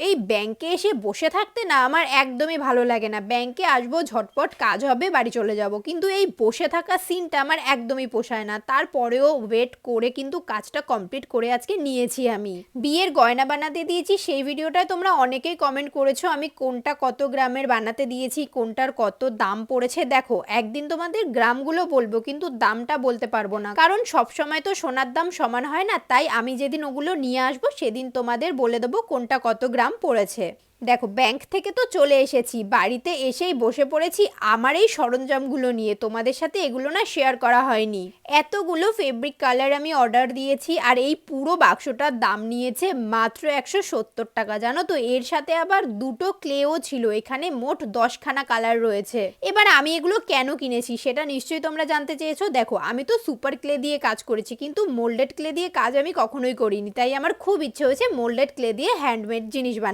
এই ব্যাংকে এসে বসে থাকতে না আমার একদমই ভালো লাগে না। ব্যাংকে আসবো, ঝটপট কাজ হবে, বাড়ি চলে যাব। কিন্তু এই বসে থাকা সিনটা আমার একদমই পোষায় না। তারপরেও ওয়েট করে কিন্তু কাজটা কমপ্লিট করে আজকে নিয়েছি আমি। বিয়ের গয়না বানাতে দিয়েছি, সেই ভিডিওটায় তোমরা অনেকেই কমেন্ট করেছো আমি কোনটা কত গ্রামের বানাতে দিয়েছি, কোনটার কত দাম পড়েছে। দেখো, একদিন তোমাদের গ্রামগুলো বলবো কিন্তু দামটা বলতে পারবো না, কারণ সবসময় তো সোনার দাম সমান হয় না। তাই আমি যেদিন ওগুলো নিয়ে আসবো সেদিন তোমাদের বলে দেবো কোনটা কত গ্রাম পড়েছে। দেখো, ব্যাংক থেকে তো চলে এসেছি, বাড়িতে এসেই বসে পড়েছি আমার এই সরঞ্জামগুলো নিয়ে। তোমাদের সাথে এগুলো না শেয়ার করা হয়নি। এতগুলো ফেব্রিক কালার আমি অর্ডার দিয়েছি, আর এই পুরো বাক্সটার দাম নিয়েছে মাত্র 170 টাকা। জানো তো, এর সাথে আবার দুটো ক্লেও ছিল। এখানে মোট 10খানা কালার রয়েছে। এবার আমি এগুলো কেন কিনেছি সেটা নিশ্চয়ই তোমরা জানতে চেয়েছো। দেখো, আমি তো সুপার ক্লে দিয়ে কাজ করেছি, কিন্তু মোল্ডেড ক্লে দিয়ে কাজ আমি কখনোই করিনি। তাই আমার খুব ইচ্ছে হয়েছে মোল্ডেড ক্লে দিয়ে হ্যান্ডমেড জিনিস বানাতে।